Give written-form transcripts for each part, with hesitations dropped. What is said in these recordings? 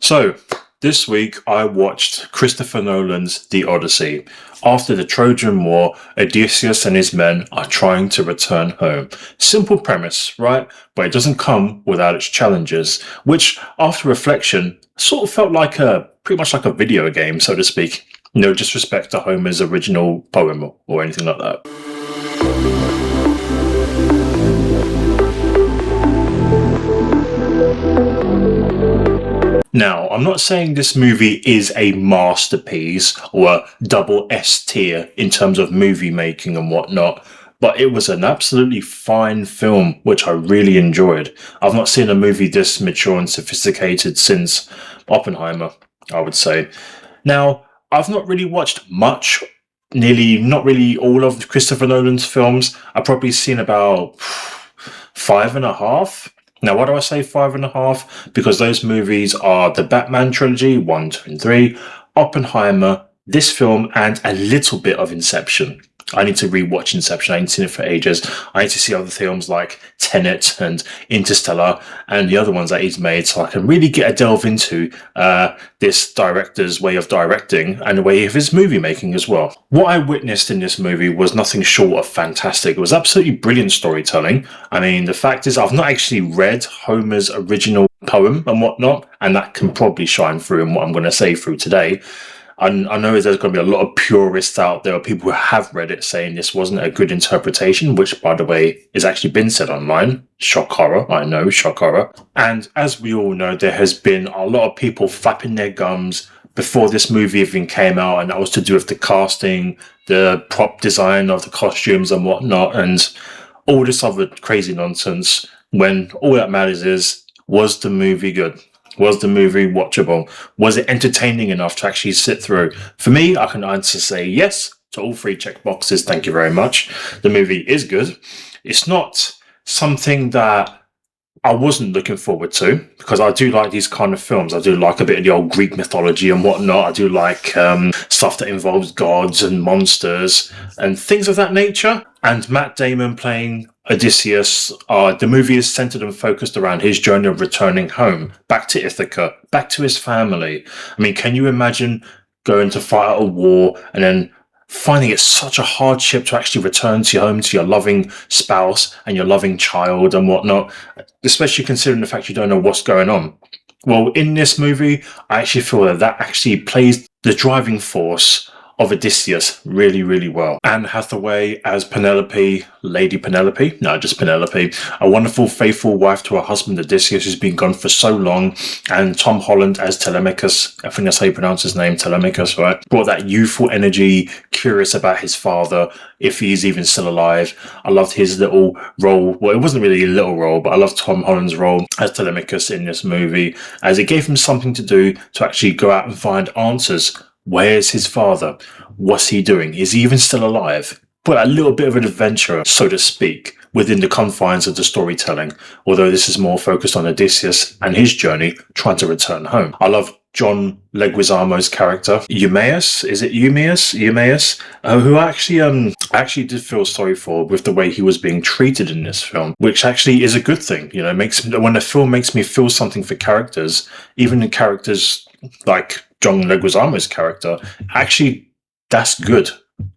So, this week I watched Christopher Nolan's The Odyssey. After the Trojan War, Odysseus and his men are trying to return home. Simple premise, right? But it doesn't come without its challenges, which, after reflection, sort of felt like pretty much like a video game, so to speak. No disrespect to Homer's original poem or anything like that. Now, I'm not saying this movie is a masterpiece or a double S tier in terms of movie making and whatnot, but it was an absolutely fine film, which I really enjoyed. I've not seen a movie this mature and sophisticated since Oppenheimer, I would say. Now, I've not really watched much, not really all of Christopher Nolan's films. I've probably seen about five and a half. Now, why do I say five and a half? Because those movies are the Batman Trilogy, 1, 2, and 3, Oppenheimer, this film, and a little bit of Inception. I need to rewatch Inception. I ain't seen it for ages. I need to see other films like Tenet and Interstellar and the other ones that he's made so I can really get a delve into this director's way of directing and the way of his movie making as well. What I witnessed in this movie was nothing short of fantastic. It was absolutely brilliant storytelling. I mean, the fact is I've not actually read Homer's original poem and whatnot, and that can probably shine through in what I'm going to say through today. I know there's going to be a lot of purists out there, or people who have read it saying this wasn't a good interpretation, which, by the way, has actually been said online. Shock horror, I know, shock horror. And as we all know, there has been a lot of people flapping their gums before this movie even came out, and that was to do with the casting, the prop design of the costumes and whatnot, and all this other crazy nonsense, when all that matters is, was the movie good? Was the movie watchable? Was it entertaining enough to actually sit through? For me, I can answer say yes to all three check boxes. Thank you very much. The movie is good. It's not something that I wasn't looking forward to, because I do like these kind of films. I do like a bit of the old Greek mythology and whatnot. I do like stuff that involves gods and monsters and things of that nature. And Matt Damon playing Odysseus, the movie is centered and focused around his journey of returning home, back to Ithaca, back to his family. I mean, can you imagine going to fight out a war and then finding it such a hardship to actually return to your home, to your loving spouse and your loving child and whatnot, especially considering the fact you don't know what's going on? Well, in this movie, I actually feel that actually plays the driving force of Odysseus really, really well. Anne Hathaway as Penelope, Lady Penelope, no, just Penelope, a wonderful, faithful wife to her husband Odysseus, who's been gone for so long, and Tom Holland as Telemachus, I think that's how you pronounce his name, Telemachus, right? Brought that youthful energy, curious about his father, if he's even still alive. I loved his little role, well, it wasn't really a little role, but I loved Tom Holland's role as Telemachus in this movie, as it gave him something to do to actually go out and find answers. Where's his father? What's he doing? Is he even still alive? But a little bit of an adventure, so to speak, within the confines of the storytelling, although this is more focused on Odysseus and his journey trying to return home. I love John Leguizamo's character, Eumaeus, is it Eumaeus? Who I actually did feel sorry for with the way he was being treated in this film, which actually is a good thing. You know, when a film makes me feel something for characters, even the characters like John Leguizamo's character, actually, that's good.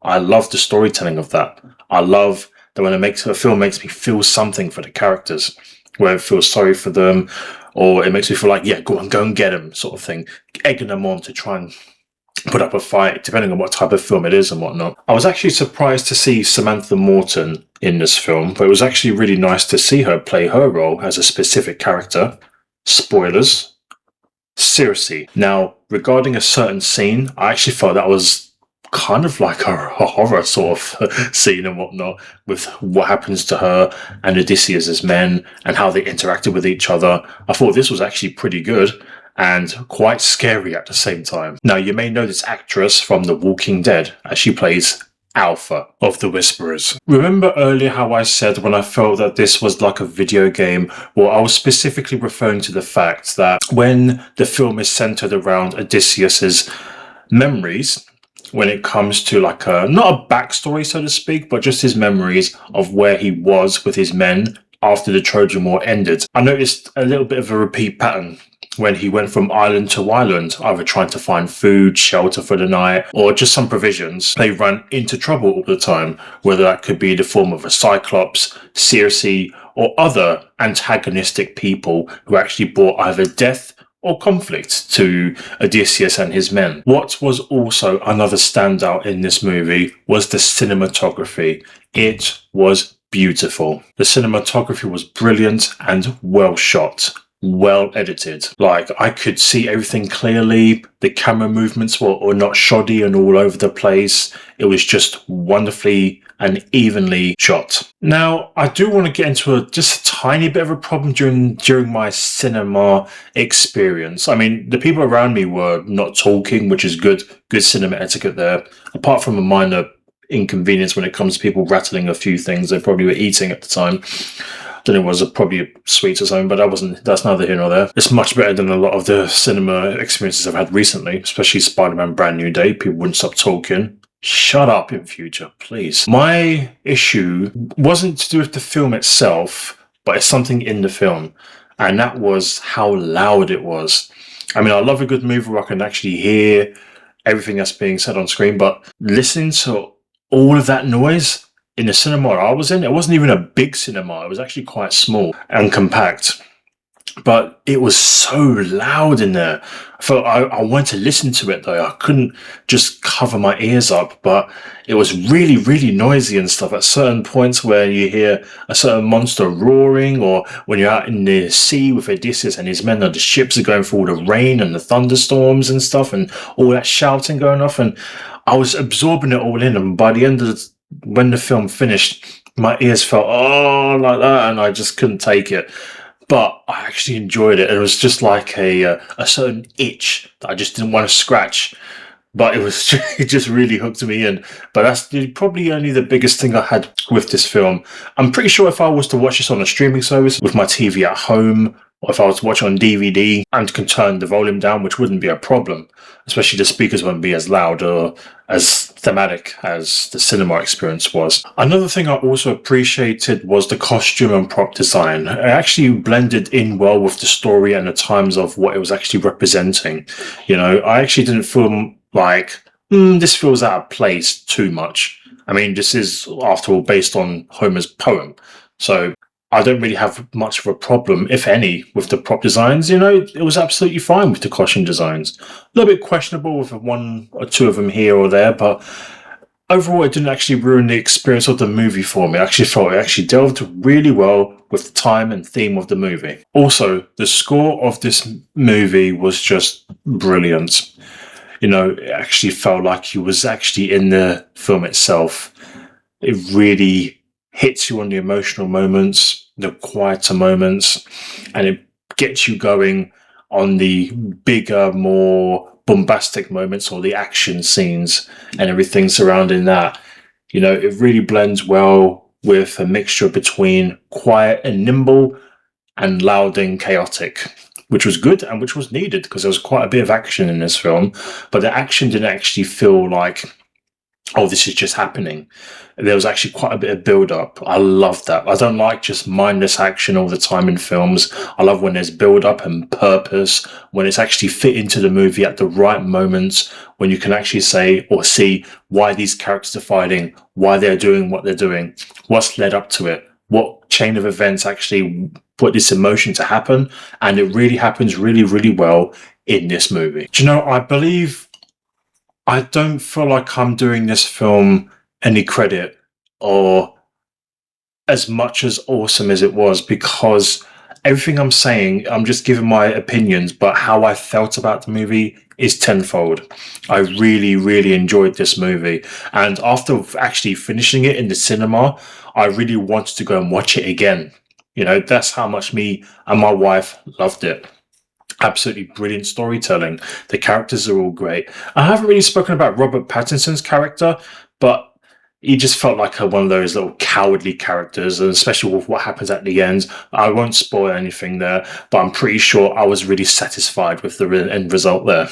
I love the storytelling of that. I love that when a film makes me feel something for the characters, where it feels sorry for them, or it makes me feel like, yeah, go and get them, sort of thing, egging them on to try and put up a fight, depending on what type of film it is and whatnot. I was actually surprised to see Samantha Morton in this film, but it was actually really nice to see her play her role as a specific character. Spoilers. Circe. Now, regarding a certain scene, I actually felt that was kind of like a horror sort of scene and whatnot, with what happens to her and Odysseus's men and how they interacted with each other. I thought this was actually pretty good and quite scary at the same time. Now, you may know this actress from The Walking Dead, as she plays Alpha of the Whisperers. Remember earlier how I said when I felt that this was like a video game? Well, I was specifically referring to the fact that when the film is centered around Odysseus's memories, when it comes to like not a backstory, so to speak, but just his memories of where he was with his men after the Trojan War ended, I noticed a little bit of a repeat pattern when he went from island to island, either trying to find food, shelter for the night, or just some provisions, they ran into trouble all the time, whether that could be the form of a Cyclops, Circe, or other antagonistic people who actually brought either death or conflict to Odysseus and his men. What was also another standout in this movie was the cinematography. It was beautiful. The cinematography was brilliant and well shot, well edited. Like, I could see everything clearly. The camera movements were not shoddy and all over the place. It was just wonderfully and evenly shot. Now, I do want to get into just a tiny bit of a problem during my cinema experience. I mean, the people around me were not talking, which is good cinema etiquette there. Apart from a minor inconvenience when it comes to people rattling a few things they probably were eating at the time. Then it was probably sweets or something, but that's neither here nor there. It's much better than a lot of the cinema experiences I've had recently, especially Spider-Man Brand New Day. People wouldn't stop talking. Shut up in future, please. My issue wasn't to do with the film itself, but it's something in the film, and that was how loud it was. I mean, I love a good movie where I can actually hear everything that's being said on screen, but listening to all of that noise in the cinema I was in, it wasn't even a big cinema. It was actually quite small and compact. But it was so loud in there. I felt I wanted to listen to it though. I couldn't just cover my ears up, but it was really, really noisy and stuff at certain points where you hear a certain monster roaring, or when you're out in the sea with Odysseus and his men, and the ships are going through all the rain and the thunderstorms and stuff and all that shouting going off. And I was absorbing it all in. And by the end of when the film finished, my ears felt, like that, and I just couldn't take it. But I actually enjoyed it. It was just like a certain itch that I just didn't want to scratch. But it just really hooked me in. But that's probably only the biggest thing I had with this film. I'm pretty sure if I was to watch this on a streaming service with my TV at home, or if I was to watch it on DVD and can turn the volume down, which wouldn't be a problem, especially the speakers won't be as loud or as thematic as the cinema experience was. Another thing I also appreciated was the costume and prop design. It actually blended in well with the story and the times of what it was actually representing. You know, I actually didn't feel like, this feels out of place too much. I mean, this is, after all, based on Homer's poem. So I don't really have much of a problem, if any, with the prop designs. You know, it was absolutely fine with the costume designs. A little bit questionable with one or two of them here or there, but overall it didn't actually ruin the experience of the movie for me. I actually felt it actually delved really well with the time and theme of the movie. Also, the score of this movie was just brilliant. You know, it actually felt like you was actually in the film itself. It really hits you on the emotional moments, the quieter moments, and it gets you going on the bigger, more bombastic moments or the action scenes and everything surrounding that. You know, it really blends well with a mixture between quiet and nimble and loud and chaotic, which was good and which was needed because there was quite a bit of action in this film, but the action didn't actually feel like, oh, this is just happening. There was actually quite a bit of build-up. I love that. I don't like just mindless action all the time in films. I love when there's build-up and purpose, when it's actually fit into the movie at the right moments, when you can actually say or see why these characters are fighting, why they're doing what they're doing, what's led up to it, what chain of events actually put this emotion to happen, and it really happens really, really well in this movie. Do you know, I don't feel like I'm doing this film any credit or as much as awesome as it was, because everything I'm saying, I'm just giving my opinions, but how I felt about the movie is tenfold. I really, really enjoyed this movie. And after actually finishing it in the cinema, I really wanted to go and watch it again. You know, that's how much me and my wife loved it. Absolutely brilliant storytelling. The characters are all great. I haven't really spoken about Robert Pattinson's character, but he just felt like one of those little cowardly characters, and especially with what happens at the end. I won't spoil anything there, but I'm pretty sure I was really satisfied with the end result there.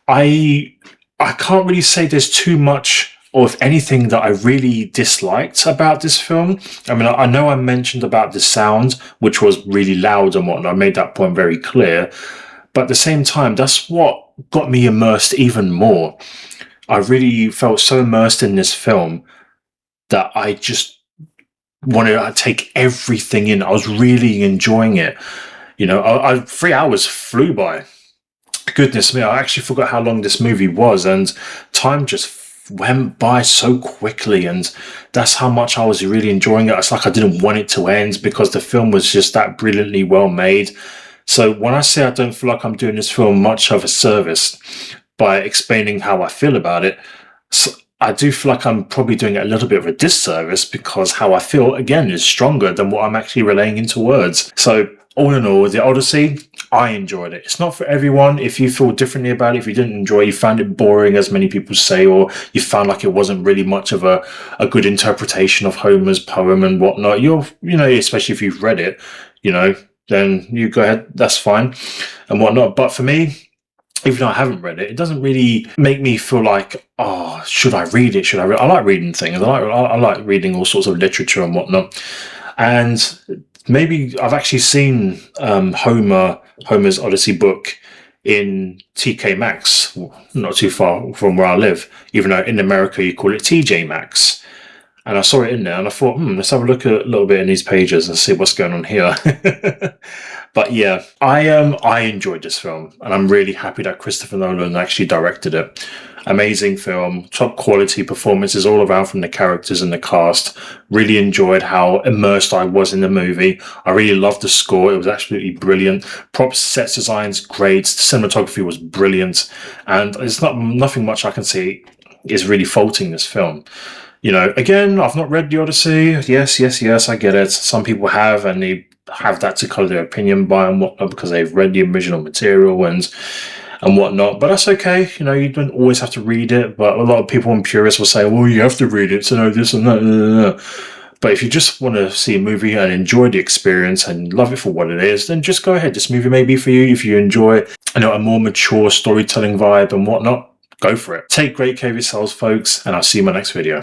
I can't really say there's too much or if anything that I really disliked about this film. I mean, I know I mentioned about the sound, which was really loud and whatnot. I made that point very clear. But at the same time, that's what got me immersed even more. I really felt so immersed in this film that I just wanted to take everything in. I was really enjoying it. 3 hours flew by. Goodness me, I actually forgot how long this movie was, and time just went by so quickly, and that's how much I was really enjoying it. It's like I didn't want it to end because the film was just that brilliantly well made. So when I say I don't feel like I'm doing this film much of a service by explaining how I feel about it, I do feel like I'm probably doing it a little bit of a disservice, because how I feel, again, is stronger than what I'm actually relaying into words. So all in all, the Odyssey, I enjoyed it. It's not for everyone. If you feel differently about it, if you didn't enjoy it, you found it boring, as many people say, or you found like it wasn't really much of a good interpretation of Homer's poem and whatnot, especially if you've read it, then you go ahead, that's fine and whatnot. But for me, even though I haven't read it, it doesn't really make me feel like, oh, should I read it? I like reading things. I like reading all sorts of literature and whatnot. And maybe I've actually seen Homer's Odyssey book in TK Maxx, not too far from where I live, even though in America you call it TJ Maxx. And I saw it in there and I thought, let's have a look a little bit in these pages and see what's going on here. But yeah, I enjoyed this film, and I'm really happy that Christopher Nolan actually directed it. Amazing film, top quality performances all around from the characters and the cast. Really enjoyed how immersed I was in the movie. I really loved the score. It was absolutely brilliant. Props, set designs, great. The cinematography was brilliant. And there's nothing much I can say is really faulting this film. Again, I've not read the Odyssey. Yes, I get it. Some people have, and they have that to color their opinion by and whatnot because they've read the original material and whatnot. But that's okay. You don't always have to read it. But a lot of people and purists will say, well, you have to read it to know this and that. But if you just want to see a movie and enjoy the experience and love it for what it is, then just go ahead. This movie may be for you. If you enjoy a more mature storytelling vibe and whatnot, go for it. Take great care of yourselves, folks, and I'll see you in my next video.